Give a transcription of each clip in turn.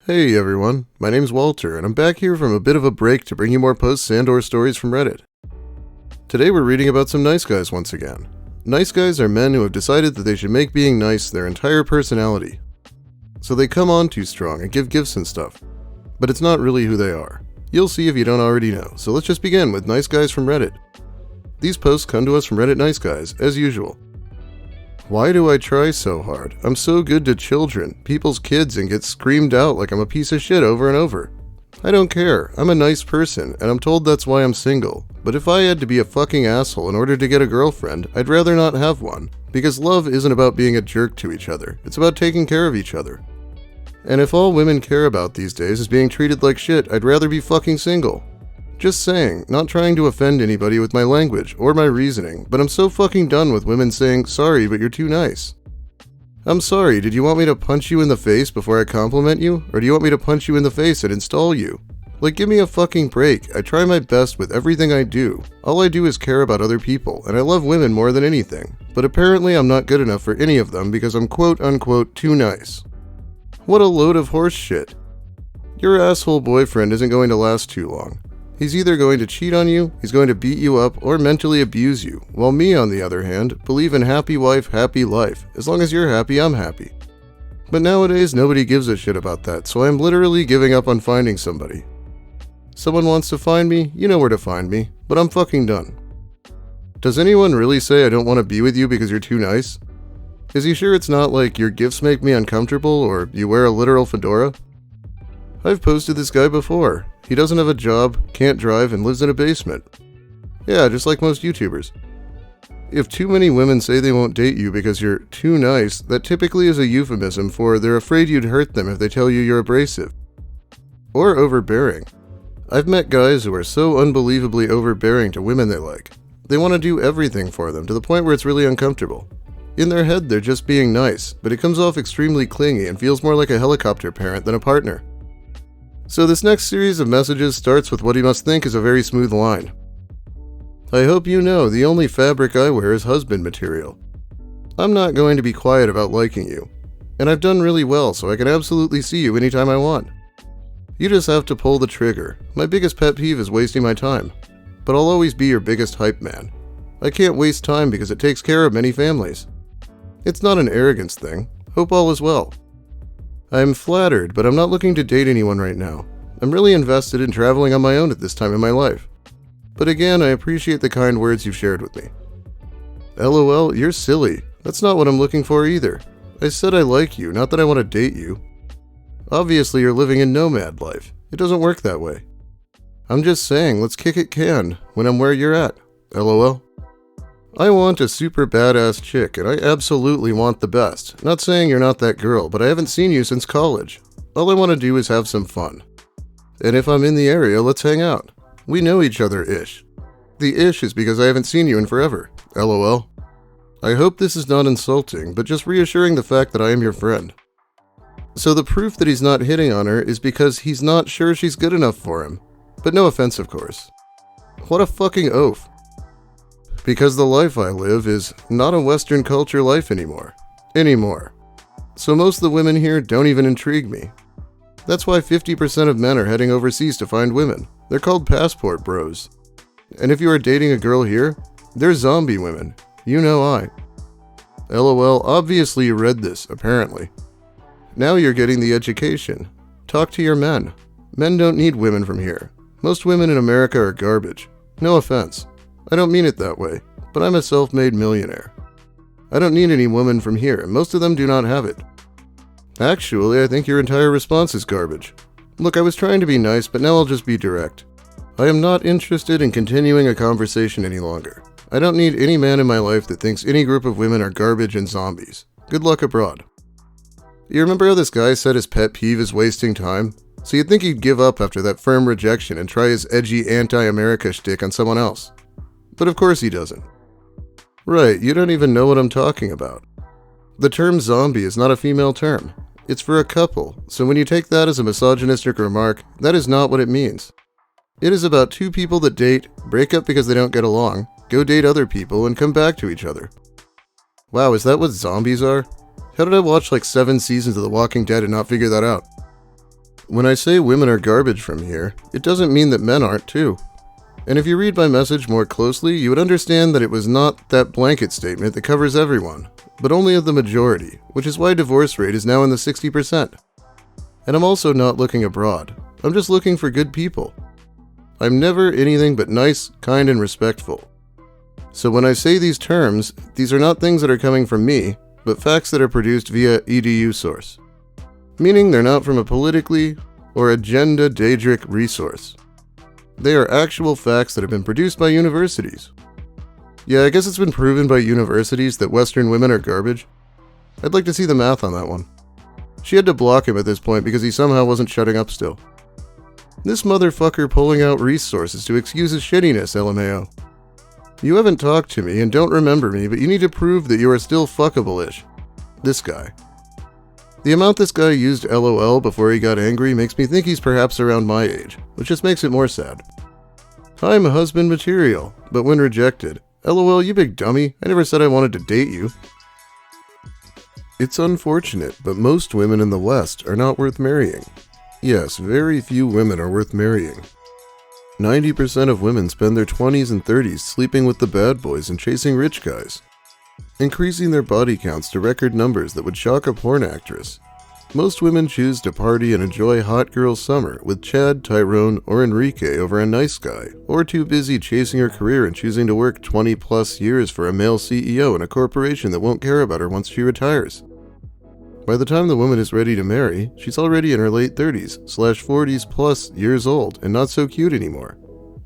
Hey everyone, my name's Walter, and I'm back here from a bit of a break to bring you more posts and/or stories from Reddit. Today we're reading about some nice guys once again. Nice guys are men who have decided that they should make being nice their entire personality. So they come on too strong and give gifts and stuff. But it's not really who they are. You'll see if you don't already know, so let's just begin with nice guys from Reddit. These posts come to us from Reddit Nice Guys, as usual. Why do I try so hard? I'm so good to children, people's kids, and get screamed out like I'm a piece of shit over and over. I don't care, I'm a nice person, and I'm told that's why I'm single. But if I had to be a fucking asshole in order to get a girlfriend, I'd rather not have one. Because love isn't about being a jerk to each other, it's about taking care of each other. And if all women care about these days is being treated like shit, I'd rather be fucking single. Just saying, not trying to offend anybody with my language or my reasoning, but I'm so fucking done with women saying, sorry, but you're too nice. I'm sorry, did you want me to punch you in the face before I compliment you? Or do you want me to punch you in the face and install you? Like, give me a fucking break. I try my best with everything I do. All I do is care about other people, and I love women more than anything. But apparently I'm not good enough for any of them because I'm quote-unquote too nice. What a load of horse shit. Your asshole boyfriend isn't going to last too long. He's either going to cheat on you, he's going to beat you up, or mentally abuse you, while me, on the other hand, believe in happy wife, happy life. As long as you're happy, I'm happy. But nowadays, nobody gives a shit about that, so I'm literally giving up on finding somebody. Someone wants to find me, you know where to find me, but I'm fucking done. Does anyone really say I don't want to be with you because you're too nice? Is he sure it's not like your gifts make me uncomfortable, or you wear a literal fedora? I've posted this guy before. He doesn't have a job, can't drive, and lives in a basement. Yeah, just like most YouTubers. If too many women say they won't date you because you're too nice, that typically is a euphemism for they're afraid you'd hurt them if they tell you you're abrasive. Or overbearing. I've met guys who are so unbelievably overbearing to women they like. They want to do everything for them to the point where it's really uncomfortable. In their head, they're just being nice, but it comes off extremely clingy and feels more like a helicopter parent than a partner. So this next series of messages starts with what he must think is a very smooth line. I hope you know the only fabric I wear is husband material. I'm not going to be quiet about liking you. And I've done really well, so I can absolutely see you anytime I want. You just have to pull the trigger. My biggest pet peeve is wasting my time. But I'll always be your biggest hype man. I can't waste time because it takes care of many families. It's not an arrogance thing. Hope all is well. I am flattered, but I'm not looking to date anyone right now. I'm really invested in traveling on my own at this time in my life. But again, I appreciate the kind words you've shared with me. LOL, you're silly. That's not what I'm looking for either. I said I like you, not that I want to date you. Obviously, you're living in nomad life. It doesn't work that way. I'm just saying, let's kick it can when I'm where you're at. LOL. I want a super badass chick, and I absolutely want the best. Not saying you're not that girl, but I haven't seen you since college. All I want to do is have some fun. And if I'm in the area, let's hang out. We know each other-ish. The ish is because I haven't seen you in forever. LOL. I hope this is not insulting, but just reassuring the fact that I am your friend. So the proof that he's not hitting on her is because he's not sure she's good enough for him. But no offense, of course. What a fucking oaf. Because the life I live is not a Western culture life anymore. So most of the women here don't even intrigue me. That's why 50% of men are heading overseas to find women. They're called passport bros. And if you are dating a girl here, they're zombie women. You know I. LOL, obviously you read this, apparently. Now you're getting the education. Talk to your men. Men don't need women from here. Most women in America are garbage. No offense. I don't mean it that way, but I'm a self-made millionaire. I don't need any woman from here, and most of them do not have it. Actually, I think your entire response is garbage. Look, I was trying to be nice, but now I'll just be direct. I am not interested in continuing a conversation any longer. I don't need any man in my life that thinks any group of women are garbage and zombies. Good luck abroad. You remember how this guy said his pet peeve is wasting time? So you'd think he'd give up after that firm rejection and try his edgy anti-America shtick on someone else. But of course he doesn't. Right, you don't even know what I'm talking about. The term zombie is not a female term. It's for a couple, so when you take that as a misogynistic remark, that is not what it means. It is about two people that date, break up because they don't get along, go date other people, and come back to each other. Wow, is that what zombies are? How did I watch like 7 seasons of The Walking Dead and not figure that out? When I say women are garbage from here, it doesn't mean that men aren't too. And if you read my message more closely, you would understand that it was not that blanket statement that covers everyone, but only of the majority, which is why divorce rate is now in the 60%. And I'm also not looking abroad. I'm just looking for good people. I'm never anything but nice, kind, and respectful. So when I say these terms, these are not things that are coming from me, but facts that are produced via edu source. Meaning they're not from a politically or agenda-daedric resource. They are actual facts that have been produced by universities. Yeah, I guess it's been proven by universities that Western women are garbage. I'd like to see the math on that one. She had to block him at this point because he somehow wasn't shutting up still. This motherfucker pulling out resources to excuse his shittiness, LMAO. You haven't talked to me and don't remember me, but you need to prove that you are still fuckable-ish. This guy. The amount this guy used LOL before he got angry makes me think he's perhaps around my age, which just makes it more sad. I'm husband material, but when rejected, LOL you big dummy, I never said I wanted to date you. It's unfortunate, but most women in the West are not worth marrying. Yes, very few women are worth marrying. 90% of women spend their 20s and 30s sleeping with the bad boys and chasing rich guys, increasing their body counts to record numbers that would shock a porn actress. Most women choose to party and enjoy hot girl summer with Chad, Tyrone, or Enrique over a nice guy, or too busy chasing her career and choosing to work 20 plus years for a male CEO in a corporation that won't care about her once she retires. By the time the woman is ready to marry, she's already in her late 30s/40s plus years old and not so cute anymore.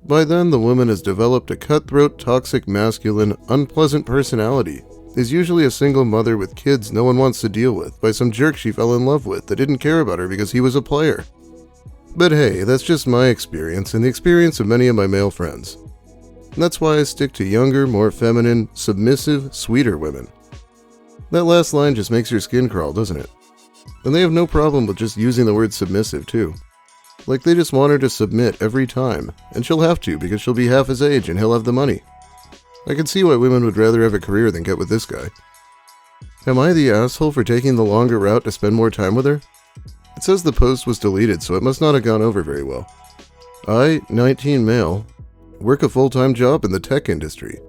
By then, the woman has developed a cutthroat, toxic, masculine, unpleasant personality, is usually a single mother with kids no one wants to deal with by some jerk she fell in love with that didn't care about her because he was a player. But hey, that's just my experience and the experience of many of my male friends. That's why I stick to younger, more feminine, submissive, sweeter women. That last line just makes your skin crawl, doesn't it? And they have no problem with just using the word submissive, too. Like they just want her to submit every time, and she'll have to because she'll be half his age and he'll have the money. I can see why women would rather have a career than get with this guy. Am I the asshole for taking the longer route to spend more time with her? It says the post was deleted, so it must not have gone over very well. I, 19 male, work a full-time job in the tech industry.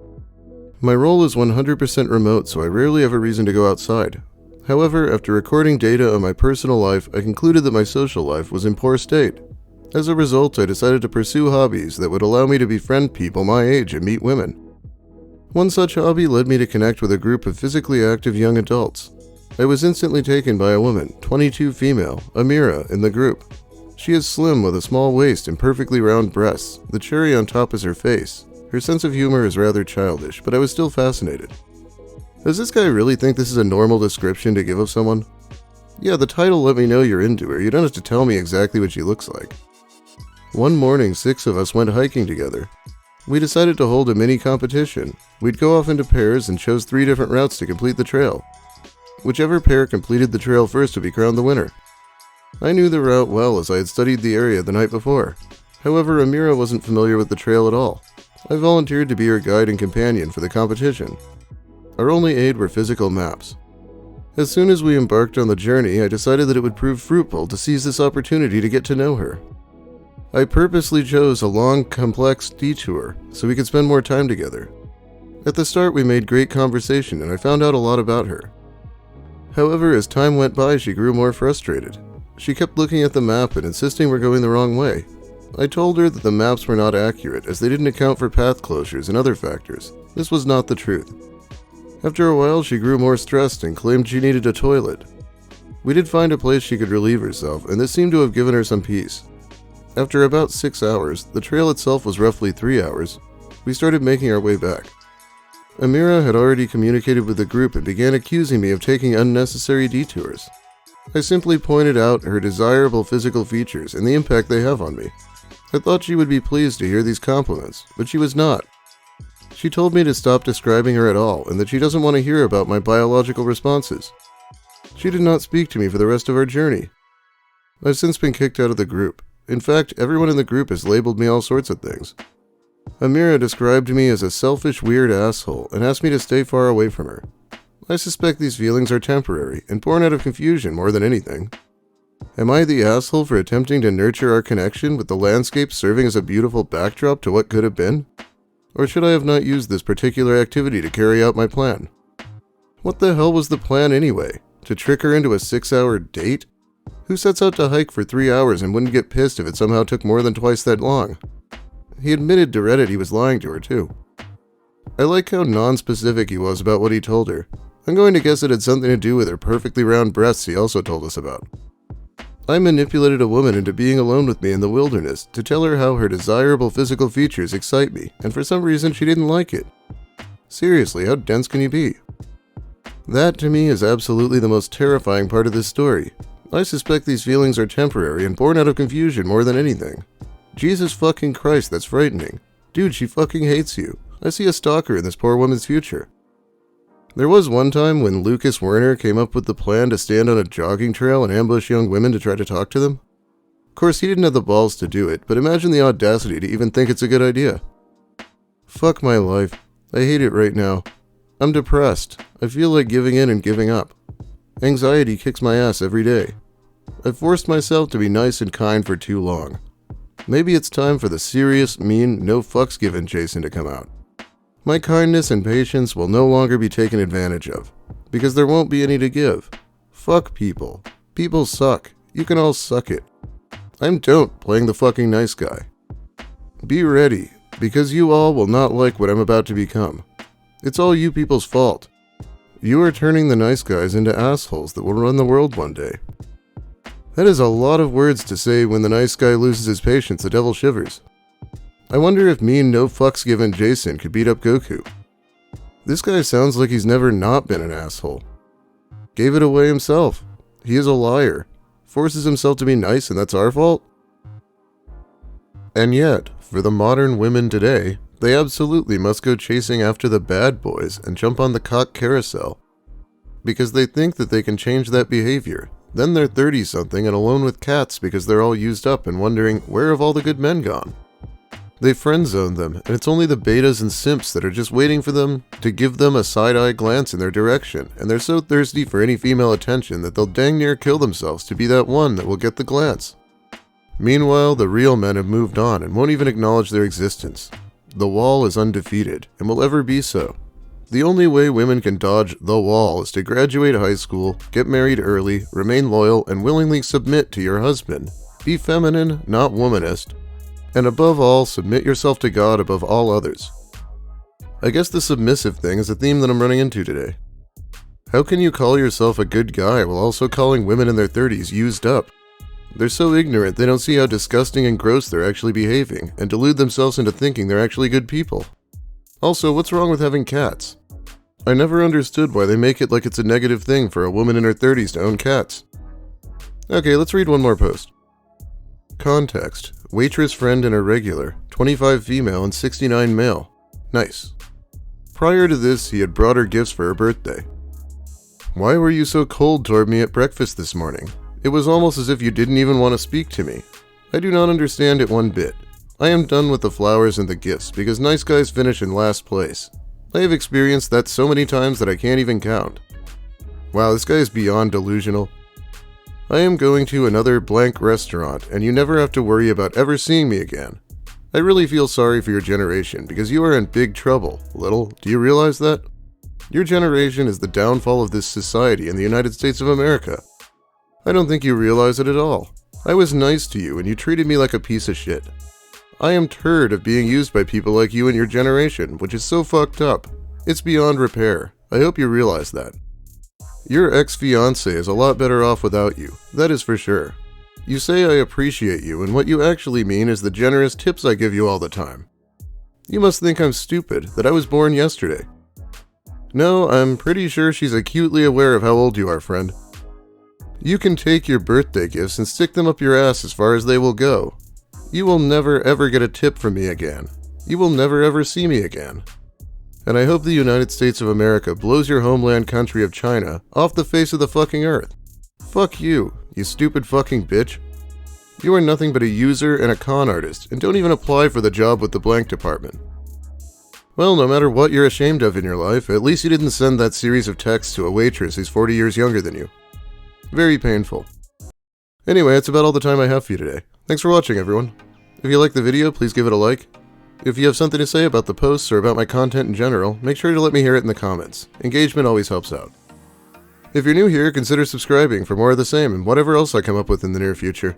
My role is 100% remote, so I rarely have a reason to go outside. However, after recording data on my personal life, I concluded that my social life was in poor state. As a result, I decided to pursue hobbies that would allow me to befriend people my age and meet women. One such hobby led me to connect with a group of physically active young adults. I was instantly taken by a woman, 22 female, Amira, in the group. She is slim with a small waist and perfectly round breasts. The cherry on top is her face. Her sense of humor is rather childish, but I was still fascinated. Does this guy really think this is a normal description to give of someone? Yeah, the title let me know you're into her. You don't have to tell me exactly what she looks like. One morning, 6 of us went hiking together. We decided to hold a mini competition. We'd go off into pairs and chose 3 different routes to complete the trail. Whichever pair completed the trail first would be crowned the winner. I knew the route well as I had studied the area the night before. However, Amira wasn't familiar with the trail at all. I volunteered to be her guide and companion for the competition. Our only aid were physical maps. As soon as we embarked on the journey, I decided that it would prove fruitful to seize this opportunity to get to know her. I purposely chose a long, complex detour so we could spend more time together. At the start, we made great conversation and I found out a lot about her. However, as time went by, she grew more frustrated. She kept looking at the map and insisting we're going the wrong way. I told her that the maps were not accurate as they didn't account for path closures and other factors. This was not the truth. After a while, she grew more stressed and claimed she needed a toilet. We did find a place she could relieve herself, and this seemed to have given her some peace. After about 6 hours, the trail itself was roughly 3 hours, we started making our way back. Amira had already communicated with the group and began accusing me of taking unnecessary detours. I simply pointed out her desirable physical features and the impact they have on me. I thought she would be pleased to hear these compliments, but she was not. She told me to stop describing her at all and that she doesn't want to hear about my biological responses. She did not speak to me for the rest of our journey. I've since been kicked out of the group. In fact, everyone in the group has labeled me all sorts of things. Amira described me as a selfish, weird asshole and asked me to stay far away from her. I suspect these feelings are temporary and born out of confusion more than anything. Am I the asshole for attempting to nurture our connection with the landscape serving as a beautiful backdrop to what could have been? Or should I have not used this particular activity to carry out my plan? What the hell was the plan anyway? To trick her into a 6-hour date? Who sets out to hike for 3 hours and wouldn't get pissed if it somehow took more than twice that long? He admitted to Reddit he was lying to her too. I like how non-specific he was about what he told her. I'm going to guess it had something to do with her perfectly round breasts he also told us about. I manipulated a woman into being alone with me in the wilderness to tell her how her desirable physical features excite me, and for some reason she didn't like it. Seriously, how dense can you be? That to me is absolutely the most terrifying part of this story. I suspect these feelings are temporary and born out of confusion more than anything. Jesus fucking Christ, that's frightening. Dude, she fucking hates you. I see a stalker in this poor woman's future. There was one time when Lucas Werner came up with the plan to stand on a jogging trail and ambush young women to try to talk to them. Of course, he didn't have the balls to do it, but imagine the audacity to even think it's a good idea. Fuck my life. I hate it right now. I'm depressed. I feel like giving in and giving up. Anxiety kicks my ass every day. I've forced myself to be nice and kind for too long. Maybe it's time for the serious, mean, no fucks given Jason to come out. My kindness and patience will no longer be taken advantage of, because there won't be any to give. Fuck people. People suck. You can all suck it. I'm Don't playing the fucking nice guy. Be ready, because you all will not like what I'm about to become. It's all you people's fault. You are turning the nice guys into assholes that will run the world one day. That is a lot of words to say when the nice guy loses his patience, the devil shivers. I wonder if mean no fucks given Jason could beat up Goku. This guy sounds like he's never not been an asshole. Gave it away himself. He is a liar. Forces himself to be nice and that's our fault? And yet, for the modern women today, they absolutely must go chasing after the bad boys and jump on the cock carousel. Because they think that they can change that behavior. Then they're 30-something and alone with cats because they're all used up and wondering, where have all the good men gone? They friend-zone them, and it's only the betas and simps that are just waiting for them to give them a side-eye glance in their direction, and they're so thirsty for any female attention that they'll dang near kill themselves to be that one that will get the glance. Meanwhile, the real men have moved on and won't even acknowledge their existence. The wall is undefeated, and will ever be so. The only way women can dodge the wall is to graduate high school, get married early, remain loyal, and willingly submit to your husband. Be feminine, not womanist. And above all, submit yourself to God above all others. I guess the submissive thing is a theme that I'm running into today. How can you call yourself a good guy while also calling women in their 30s used up? They're so ignorant they don't see how disgusting and gross they're actually behaving, and delude themselves into thinking they're actually good people. Also, what's wrong with having cats? I never understood why they make it like it's a negative thing for a woman in her 30s to own cats. Okay, let's read one more post. Context. Waitress friend and a regular, 25 female and 69 male. Nice. Prior to this, he had brought her gifts for her birthday. Why were you so cold toward me at breakfast this morning? It was almost as if you didn't even want to speak to me. I do not understand it one bit. I am done with the flowers and the gifts because nice guys finish in last place. I have experienced that so many times that I can't even count. Wow, this guy is beyond delusional. I am going to another blank restaurant, and you never have to worry about ever seeing me again. I really feel sorry for your generation, because you are in big trouble, little. Do you realize that? Your generation is the downfall of this society in the United States of America. I don't think you realize it at all. I was nice to you, and you treated me like a piece of shit. I am tired of being used by people like you and your generation, which is so fucked up. It's beyond repair. I hope you realize that. Your ex-fiancé is a lot better off without you, that is for sure. You say I appreciate you, and what you actually mean is the generous tips I give you all the time. You must think I'm stupid, that I was born yesterday. No, I'm pretty sure she's acutely aware of how old you are, friend. You can take your birthday gifts and stick them up your ass as far as they will go. You will never ever get a tip from me again. You will never ever see me again. And I hope the United States of America blows your homeland country of China off the face of the fucking earth. Fuck you, you stupid fucking bitch. You are nothing but a user and a con artist, and don't even apply for the job with the blank department. Well, no matter what you're ashamed of in your life, at least you didn't send that series of texts to a waitress who's 40 years younger than you. Very painful. Anyway, that's about all the time I have for you today. Thanks for watching, everyone. If you liked the video, please give it a like. If you have something to say about the posts or about my content in general, make sure to let me hear it in the comments. Engagement always helps out. If you're new here, consider subscribing for more of the same and whatever else I come up with in the near future.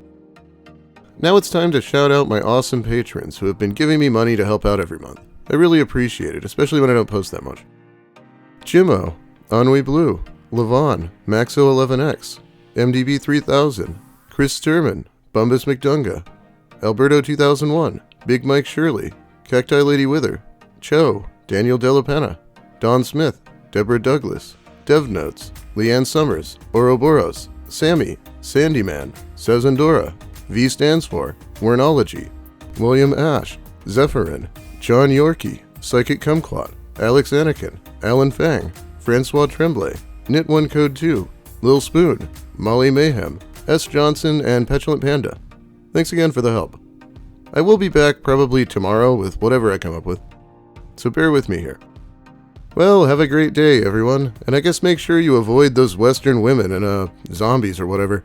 Now it's time to shout out my awesome patrons who have been giving me money to help out every month. I really appreciate it, especially when I don't post that much. Jimmo, Ennui Blue, Levon, Maxo11X, MDB3000, Chris Sturman, Bumbus McDunga, Alberto 2001, Big Mike Shirley, Cacti Lady Wither, Cho, Daniel Delapenna, Don Smith, Deborah Douglas, Dev Notes, Leanne Summers, Ouroboros, Sammy, Sandyman, Sezandora, V stands for, Wernology, William Ash, Zephyrin, John Yorkie, Psychic Kumquat, Alex Anakin, Alan Fang, Francois Tremblay, Knit1 Code 2, Lil Spoon, Molly Mayhem, S. Johnson, and Petulant Panda. Thanks again for the help. I will be back probably tomorrow with whatever I come up with, so bear with me here. Well, have a great day, everyone, and I guess make sure you avoid those Western women and, zombies or whatever.